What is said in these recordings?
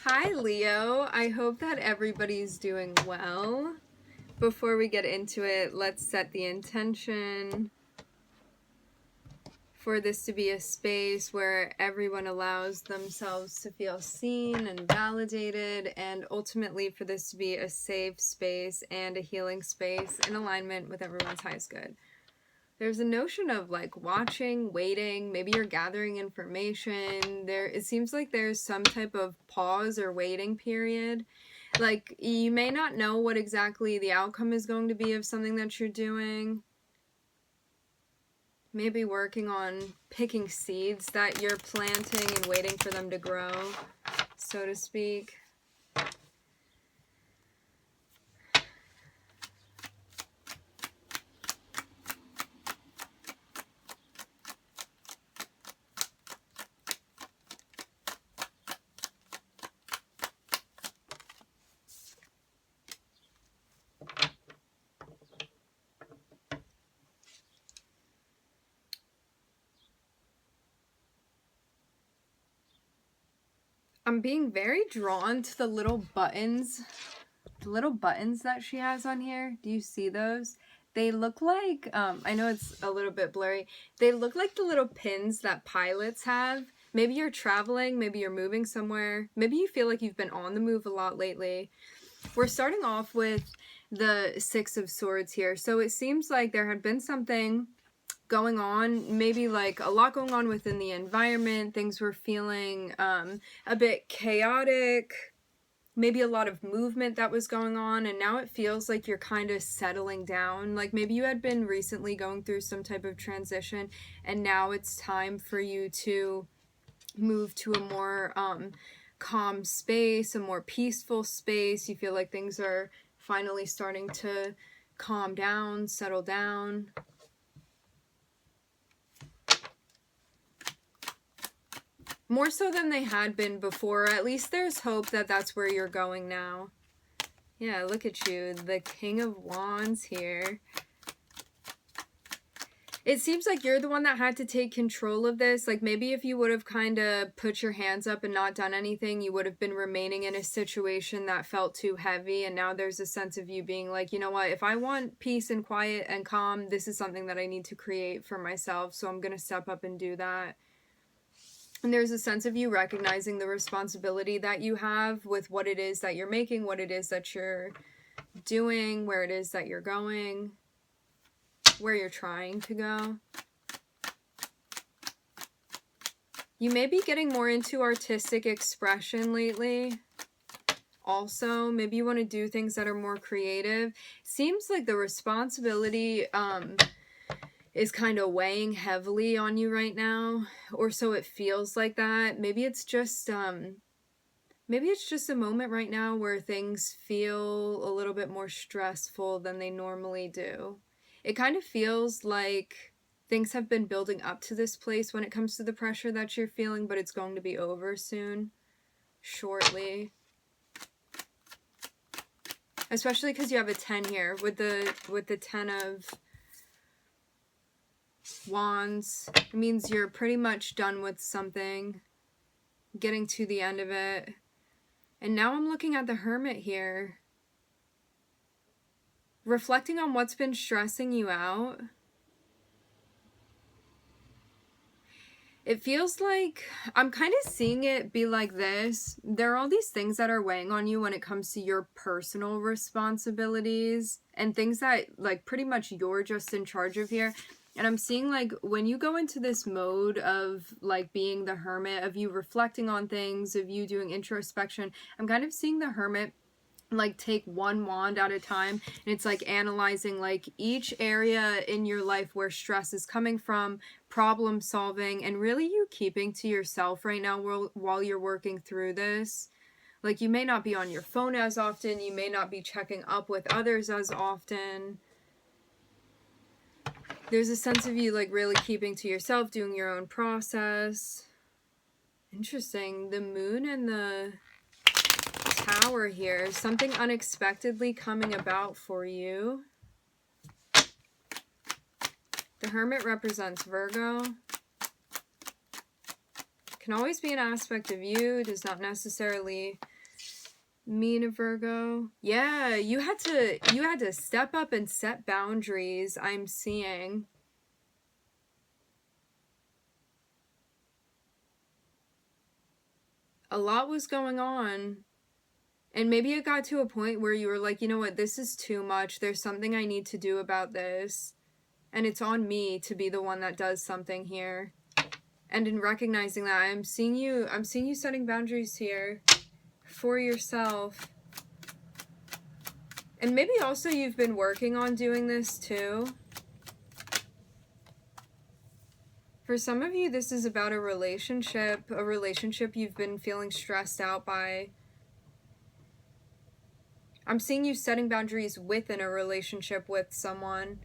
Hi Leo, I hope that everybody's doing well. Before we get into it, let's set the intention for this to be a space where everyone allows themselves to feel seen and validated, and ultimately for this to be a safe space and a healing space in alignment with everyone's highest good. There's a notion of like watching, waiting, maybe you're gathering information. It seems like there's some type of pause or waiting period. Like you may not know what exactly the outcome is going to be of something that you're doing. Maybe working on picking seeds that you're planting and waiting for them to grow, so to speak. I'm being very drawn to the little buttons that she has on here. Do you see those? They look like, I know it's a little bit blurry. They look like the little pins that pilots have. Maybe you're traveling, maybe you're moving somewhere. Maybe you feel like you've been on the move a lot lately. We're starting off with the Six of Swords here. So it seems like there had been something going on, maybe like a lot going on within the environment. Things were feeling a bit chaotic, maybe a lot of movement that was going on, and now it feels like you're kind of settling down. Like maybe you had been recently going through some type of transition, and now it's time for you to move to a more calm space, a more peaceful space. You feel like things are finally starting to calm down, settle down. More so than they had been before. At least there's hope that that's where you're going now. Yeah, look at you, the King of Wands here. It seems like you're the one that had to take control of this. Like maybe if you would have kind of put your hands up and not done anything, you would have been remaining in a situation that felt too heavy. And now there's a sense of you being like, you know what, if I want peace and quiet and calm, this is something that I need to create for myself. So I'm going to step up and do that. And there's a sense of you recognizing the responsibility that you have with what it is that you're making, what it is that you're doing, where it is that you're going, where you're trying to go. You may be getting more into artistic expression lately. Also, maybe you want to do things that are more creative. Seems like the responsibility is kind of weighing heavily on you right now, or so it feels like that. Maybe it's just a moment right now where things feel a little bit more stressful than they normally do. It kind of feels like things have been building up to this place when it comes to the pressure that you're feeling, but it's going to be over soon, shortly. Especially because you have a 10 here with the 10 of Wands. It means you're pretty much done with something, getting to the end of it. And now I'm looking at the Hermit here, reflecting on what's been stressing you out. It feels like I'm kind of seeing it be like this. There are all these things that are weighing on you when it comes to your personal responsibilities and things that like pretty much you're just in charge of here. And I'm seeing like when you go into this mode of like being the Hermit, of you reflecting on things, of you doing introspection, I'm kind of seeing the Hermit like take one wand at a time, and it's like analyzing like each area in your life where stress is coming from, problem solving, and really you keeping to yourself right now while you're working through this. Like you may not be on your phone as often, you may not be checking up with others as often. There's a sense of you like really keeping to yourself, doing your own process. Interesting. The Moon and the Tower here. Something unexpectedly coming about for you. The Hermit represents Virgo. Can always be an aspect of you. Does not necessarily Mean Virgo. Yeah, you had to step up and set boundaries, I'm seeing. A lot was going on. And maybe it got to a point where you were like, you know what, this is too much. There's something I need to do about this. And it's on me to be the one that does something here. And in recognizing that, I'm seeing you setting boundaries here for yourself. And maybe also you've been working on doing this too. For some of you, this is about a relationship you've been feeling stressed out by. I'm seeing you setting boundaries within a relationship with someone.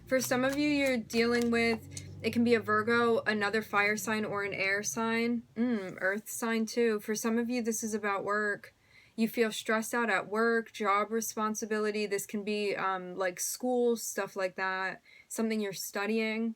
For some of you, you're dealing with, it can be a Virgo, another fire sign, or an air sign. Earth sign too. For some of you, this is about work. You feel stressed out at work, job responsibility. This can be like school, stuff like that. Something you're studying.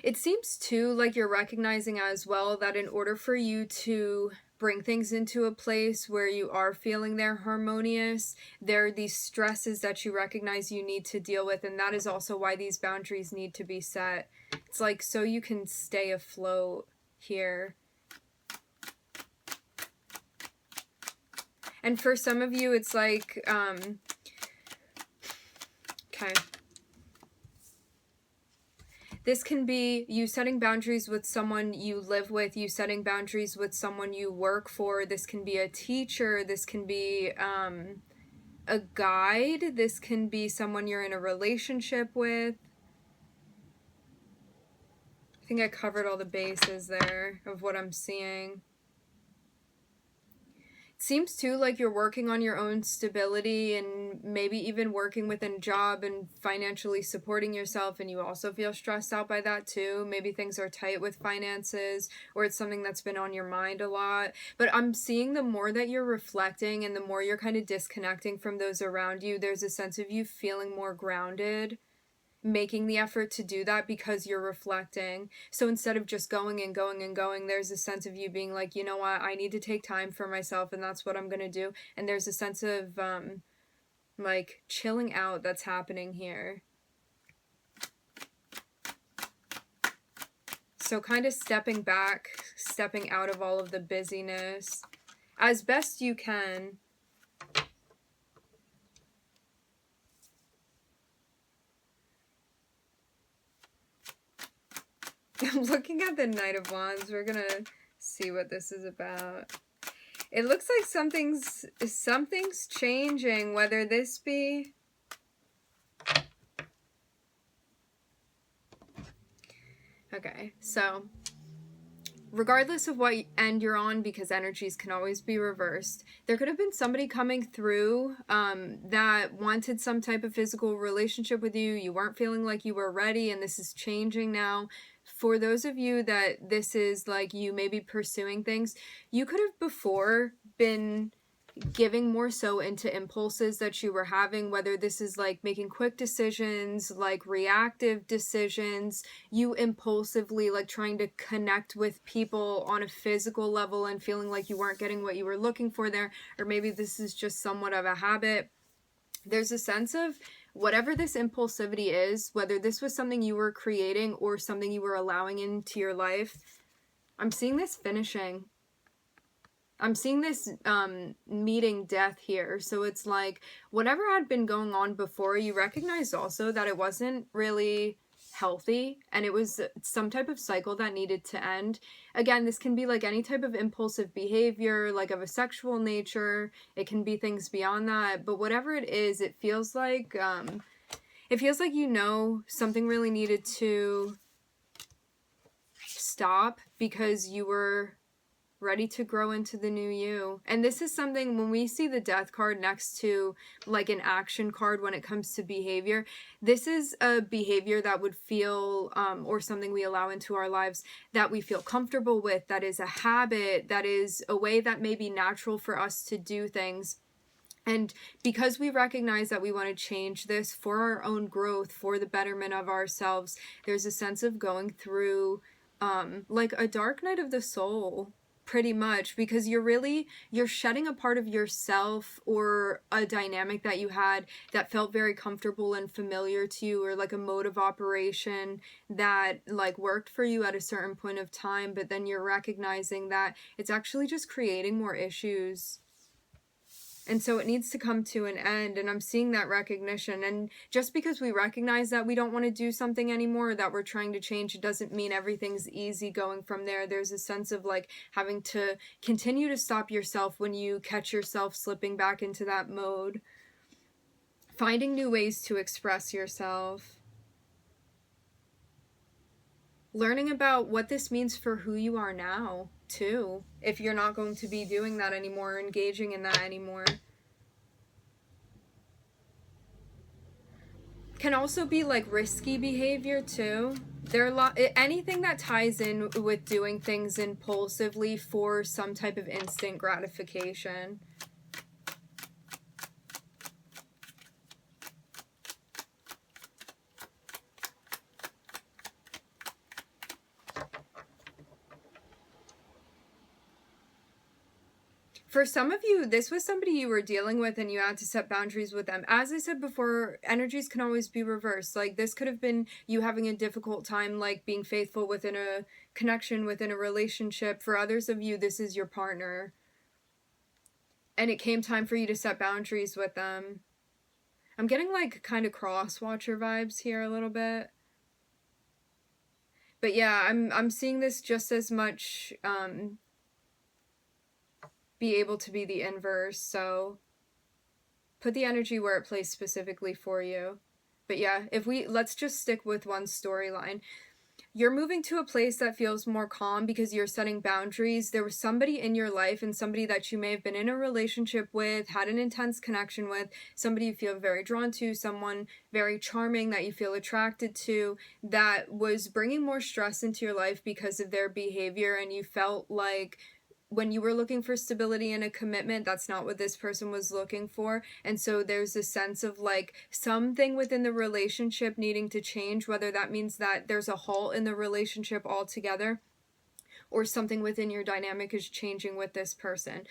It seems too like you're recognizing as well that in order for you to bring things into a place where you are feeling they're harmonious, there are these stresses that you recognize you need to deal with, and that is also why these boundaries need to be set. It's like so you can stay afloat here. And for some of you, it's like, okay. This can be you setting boundaries with someone you live with, you setting boundaries with someone you work for. This can be a teacher. This can be a guide. This can be someone you're in a relationship with. I think I covered all the bases there of what I'm seeing. Seems too like you're working on your own stability and maybe even working within a job and financially supporting yourself, and you also feel stressed out by that too. Maybe things are tight with finances, or it's something that's been on your mind a lot. But I'm seeing the more that you're reflecting and the more you're kind of disconnecting from those around you, there's a sense of you feeling more grounded, making the effort to do that because you're reflecting. So instead of just going and going and going, there's a sense of you being like, you know what, I need to take time for myself, and that's what I'm gonna do. And there's a sense of like chilling out that's happening here. So kind of stepping back, stepping out of all of the busyness as best you can. I'm looking at the Knight of Wands. We're gonna see what this is about. It looks like something's changing, whether this be... Okay, so regardless of what end you're on, because energies can always be reversed, there could have been somebody coming through that wanted some type of physical relationship with you. You weren't feeling like you were ready, and this is changing now. For those of you that this is like you may be pursuing things, you could have before been giving more so into impulses that you were having, whether this is like making quick decisions, like reactive decisions, you impulsively like trying to connect with people on a physical level and feeling like you weren't getting what you were looking for there, or maybe this is just somewhat of a habit. There's a sense of whatever this impulsivity is, whether this was something you were creating or something you were allowing into your life, I'm seeing this finishing. I'm seeing this meeting death here. So it's like whatever had been going on before, you recognized also that it wasn't really healthy and it was some type of cycle that needed to end. Again, this can be like any type of impulsive behavior, like of a sexual nature. It can be things beyond that. But whatever it is, it feels like you know something really needed to stop because you were ready to grow into the new you. And this is something, when we see the death card next to like an action card when it comes to behavior, this is a behavior that would feel or something we allow into our lives that we feel comfortable with, that is a habit, that is a way that may be natural for us to do things. And because we recognize that we want to change this for our own growth, for the betterment of ourselves, there's a sense of going through like a dark night of the soul, pretty much, because you're shedding a part of yourself or a dynamic that you had that felt very comfortable and familiar to you, or like a mode of operation that like worked for you at a certain point of time, but then you're recognizing that it's actually just creating more issues. And so it needs to come to an end, and I'm seeing that recognition. And just because we recognize that we don't want to do something anymore, that we're trying to change, it doesn't mean everything's easy going from there. There's a sense of like having to continue to stop yourself when you catch yourself slipping back into that mode. Finding new ways to express yourself. Learning about what this means for who you are now, too, if you're not going to be doing that anymore, engaging in that anymore. Can also be like risky behavior too. There are anything that ties in with doing things impulsively for some type of instant gratification. For some of you, this was somebody you were dealing with and you had to set boundaries with them. As I said before, energies can always be reversed. Like this could have been you having a difficult time like being faithful within a connection, within a relationship. For others of you, this is your partner. And it came time for you to set boundaries with them. I'm getting like kind of cross-watcher vibes here a little bit. But yeah, I'm seeing this just as much be able to be the inverse, so put the energy where it plays specifically for you. But yeah, let's just stick with one storyline. You're moving to a place that feels more calm because you're setting boundaries. There was somebody in your life, and somebody that you may have been in a relationship with, had an intense connection with, somebody you feel very drawn to, someone very charming that you feel attracted to, that was bringing more stress into your life because of their behavior, and you felt like when you were looking for stability and a commitment, that's not what this person was looking for. And so there's a sense of like something within the relationship needing to change, whether that means that there's a halt in the relationship altogether, or something within your dynamic is changing with this person.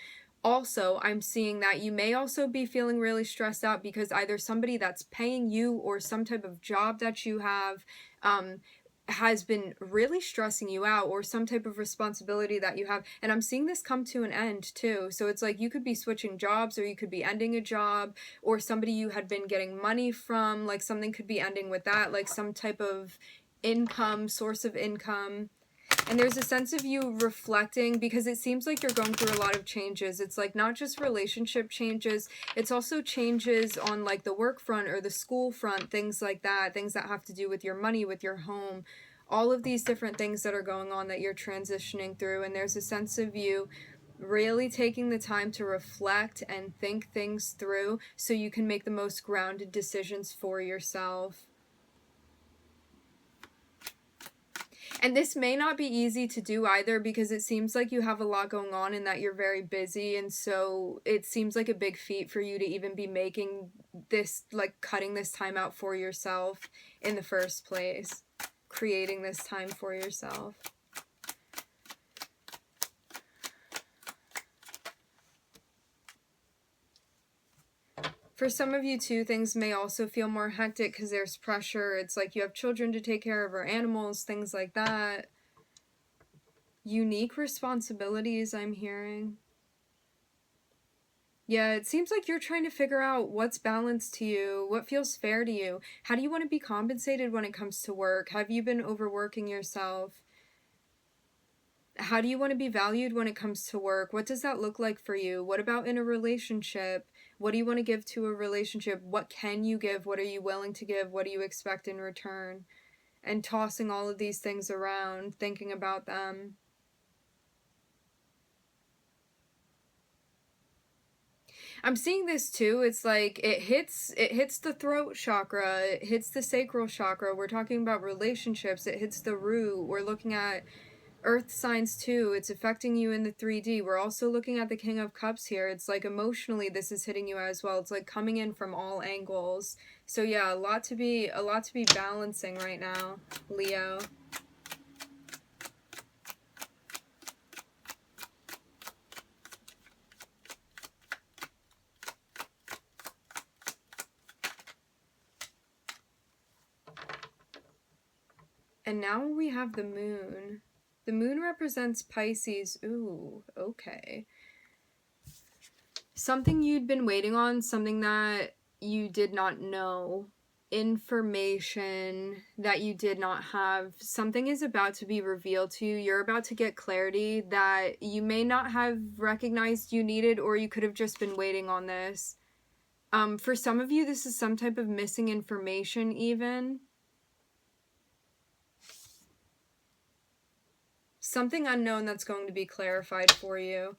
Also, I'm seeing that you may also be feeling really stressed out because either somebody that's paying you or some type of job that you have has been really stressing you out, or some type of responsibility that you have. And I'm seeing this come to an end too. So it's like you could be switching jobs, or you could be ending a job, or somebody you had been getting money from, like something could be ending with that, like some type of income, source of income. And there's a sense of you reflecting, because it seems like you're going through a lot of changes. It's like not just relationship changes, it's also changes on like the work front or the school front, things like that, things that have to do with your money, with your home, all of these different things that are going on that you're transitioning through. And there's a sense of you really taking the time to reflect and think things through so you can make the most grounded decisions for yourself. And this may not be easy to do either, because it seems like you have a lot going on and that you're very busy. And so it seems like a big feat for you to even be making this, like cutting this time out for yourself in the first place, creating this time for yourself. For some of you too, things may also feel more hectic because there's pressure. It's like you have children to take care of, or animals, things like that. Unique responsibilities, I'm hearing. Yeah, it seems like you're trying to figure out what's balanced to you, what feels fair to you. How do you want to be compensated when it comes to work? Have you been overworking yourself? How do you want to be valued when it comes to work? What does that look like for you? What about in a relationship? What do you want to give to a relationship? What can you give? What are you willing to give? What do you expect in return? And tossing all of these things around, thinking about them. I'm seeing this too. It's like it hits the throat chakra, it hits the sacral chakra. We're talking about relationships. It hits the root. We're looking at Earth signs too, it's affecting you in the 3D. We're also looking at the King of Cups here. It's like emotionally this is hitting you as well. It's like coming in from all angles. So yeah, a lot to be balancing right now, Leo. And now we have the moon. The moon represents Pisces. Ooh, okay. Something you'd been waiting on, something that you did not know, information that you did not have. Something is about to be revealed to you. You're about to get clarity that you may not have recognized you needed, or you could have just been waiting on this. For some of you, this is some type of missing information even. Something unknown that's going to be clarified for you.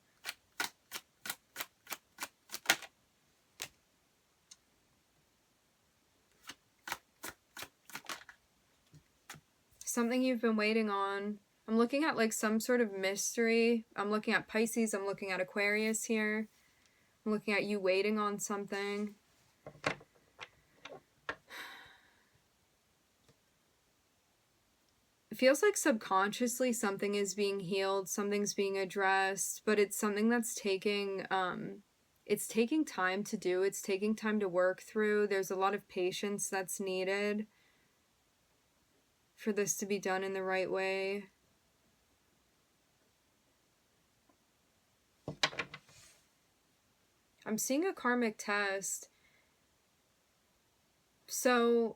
Something you've been waiting on. I'm looking at like some sort of mystery. I'm looking at Pisces. I'm looking at Aquarius here. I'm looking at you waiting on something. It feels like subconsciously something is being healed, something's being addressed, but it's something that's taking time to do. It's taking time to work through. There's a lot of patience that's needed for this to be done in the right way. I'm seeing a karmic test. So,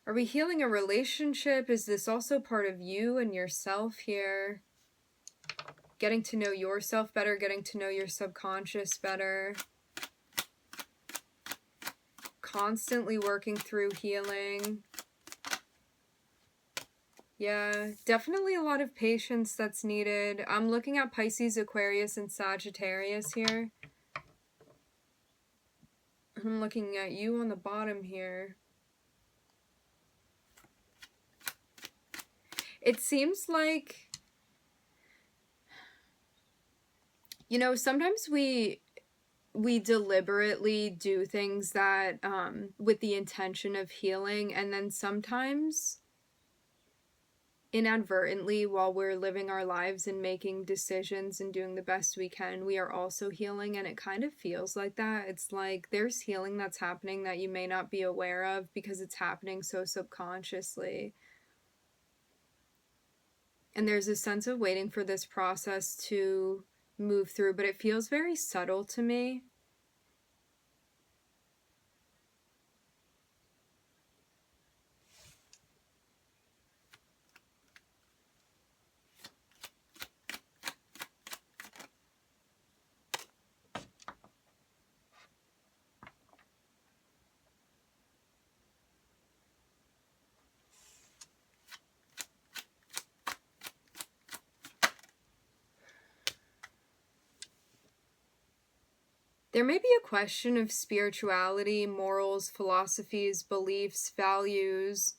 are we healing a relationship? Is this also part of you and yourself here? Getting to know yourself better, getting to know your subconscious better. Constantly working through healing. Yeah, definitely a lot of patience that's needed. I'm looking at Pisces, Aquarius, and Sagittarius here. I'm looking at you on the bottom here. It seems like, you know, sometimes we deliberately do things that with the intention of healing, and then sometimes inadvertently, while we're living our lives and making decisions and doing the best we can, we are also healing. And it kind of feels like that. It's like there's healing that's happening that you may not be aware of because it's happening so subconsciously. And there's a sense of waiting for this process to move through, but it feels very subtle to me. There may be a question of spirituality, morals, philosophies, beliefs, values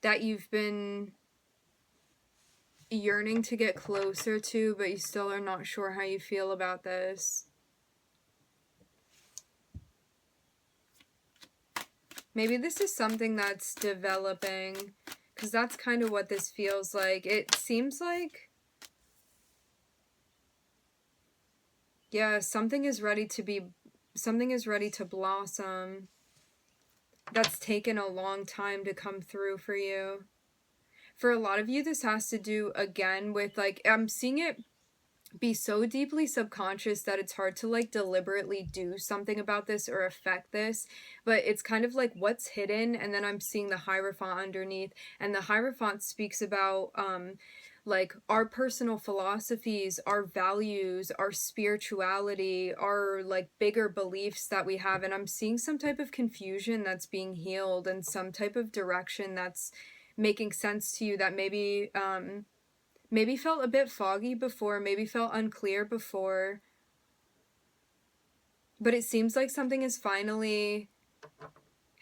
that you've been yearning to get closer to, but you still are not sure how you feel about this. Maybe this is something that's developing, because that's kind of what this feels like. It seems like, yeah, something is ready to blossom. That's taken a long time to come through for you. For a lot of you, this has to do, again, with, like, I'm seeing it be so deeply subconscious that it's hard to, like, deliberately do something about this or affect this, but it's kind of like what's hidden, and then I'm seeing the Hierophant underneath, and the Hierophant speaks about, like, our personal philosophies, our values, our spirituality, our, like, bigger beliefs that we have, and I'm seeing some type of confusion that's being healed, and some type of direction that's making sense to you that maybe felt a bit foggy before, maybe felt unclear before. But it seems like something is finally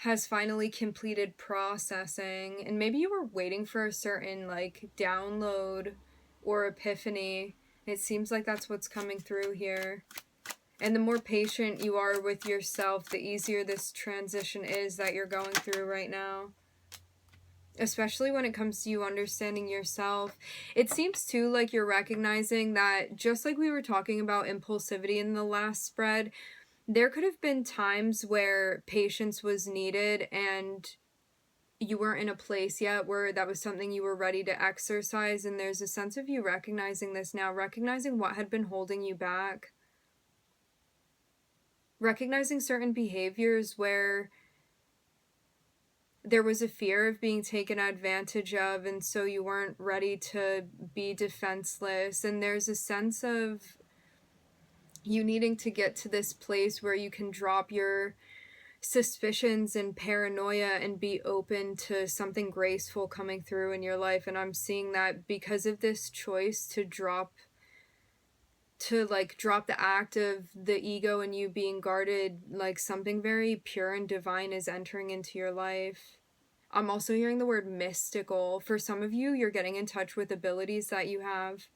has finally completed processing, and maybe you were waiting for a certain like download or epiphany. It seems like that's what's coming through here. And the more patient you are with yourself, the easier this transition is that you're going through right now. Especially when it comes to you understanding yourself. It seems too like you're recognizing that, just like we were talking about impulsivity in the last spread, there could have been times where patience was needed and you weren't in a place yet where that was something you were ready to exercise. And there's a sense of you recognizing this now, recognizing what had been holding you back, recognizing certain behaviors where there was a fear of being taken advantage of, and so you weren't ready to be defenseless. And there's a sense of you needing to get to this place where you can drop your suspicions and paranoia and be open to something graceful coming through in your life. And I'm seeing that because of this choice to drop the act of the ego and you being guarded, like something very pure and divine is entering into your life. I'm also hearing the word mystical. For some of you, you're getting in touch with abilities that you have.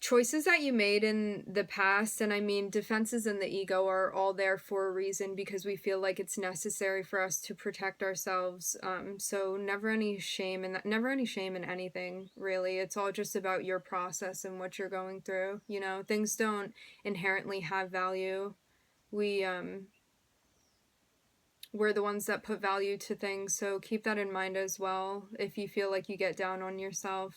Choices that you made in the past, and I mean defenses and the ego are all there for a reason, because we feel like it's necessary for us to protect ourselves. So never any shame in that, never any shame in anything, really. It's all just about your process and what you're going through. You know, things don't inherently have value. We're the ones that put value to things, so keep that in mind as well if you feel like you get down on yourself.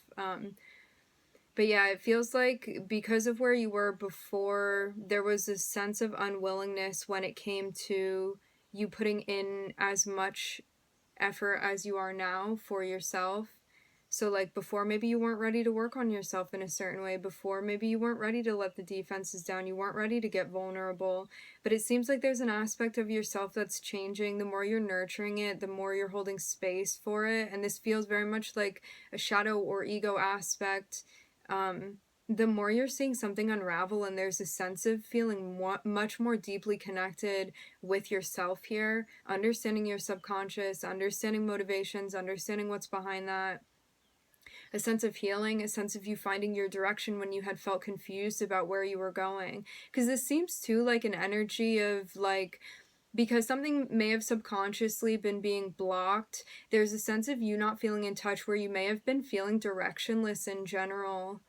But yeah, it feels like because of where you were before, there was a sense of unwillingness when it came to you putting in as much effort as you are now for yourself. So like before, maybe you weren't ready to work on yourself in a certain way. Before, maybe you weren't ready to let the defenses down. You weren't ready to get vulnerable. But it seems like there's an aspect of yourself that's changing. The more you're nurturing it, the more you're holding space for it. And this feels very much like a shadow or ego aspect. The more you're seeing something unravel, and there's a sense of feeling much more deeply connected with yourself here, understanding your subconscious, understanding motivations, understanding what's behind that, a sense of healing, a sense of you finding your direction when you had felt confused about where you were going. Because this seems too like an energy of like, because something may have subconsciously been being blocked, there's a sense of you not feeling in touch where you may have been feeling directionless in general.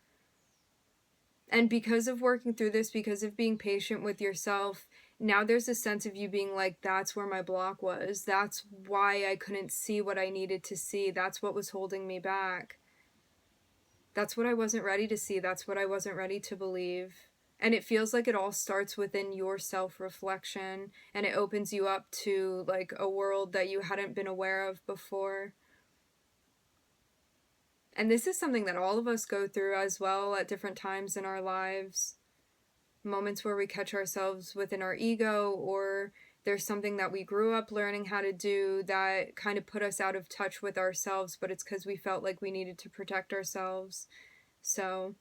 And because of working through this, because of being patient with yourself, now there's a sense of you being like, that's where my block was. That's why I couldn't see what I needed to see. That's what was holding me back. That's what I wasn't ready to see. That's what I wasn't ready to believe. And it feels like it all starts within your self-reflection, and it opens you up to like a world that you hadn't been aware of before. And this is something that all of us go through as well at different times in our lives. Moments where we catch ourselves within our ego, or there's something that we grew up learning how to do that kind of put us out of touch with ourselves, but it's because we felt like we needed to protect ourselves. So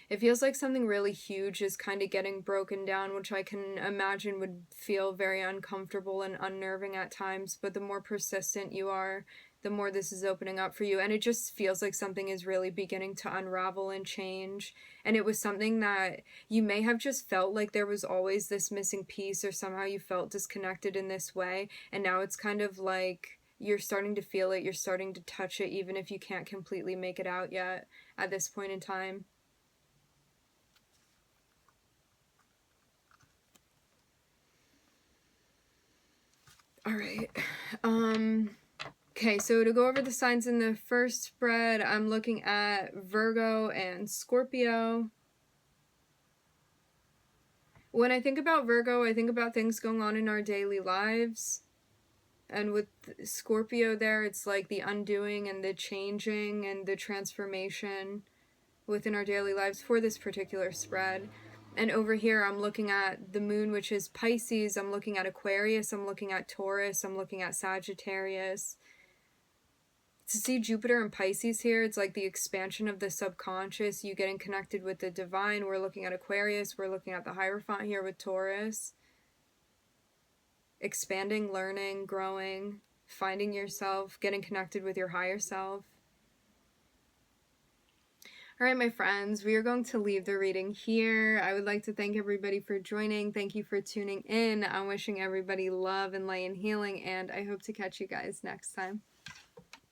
it feels like something really huge is kind of getting broken down, which I can imagine would feel very uncomfortable and unnerving at times. But the more persistent you are, the more this is opening up for you. And it just feels like something is really beginning to unravel and change. And it was something that you may have just felt like there was always this missing piece, or somehow you felt disconnected in this way. And now it's kind of like you're starting to feel it, you're starting to touch it, even if you can't completely make it out yet at this point in time. All right. Okay, so to go over the signs in the first spread, I'm looking at Virgo and Scorpio. When I think about Virgo, I think about things going on in our daily lives. And with Scorpio there, it's like the undoing and the changing and the transformation within our daily lives for this particular spread. And over here, I'm looking at the moon, which is Pisces. I'm looking at Aquarius. I'm looking at Taurus. I'm looking at Sagittarius. to see Jupiter and Pisces here, it's like the expansion of the subconscious, you getting connected with the divine. We're looking at Aquarius. We're looking at the Hierophant here with Taurus. Expanding, learning, growing, finding yourself, getting connected with your higher self. All right, my friends, we are going to leave the reading here. I would like to thank everybody for joining. Thank you for tuning in. I'm wishing everybody love and light and healing, and I hope to catch you guys next time.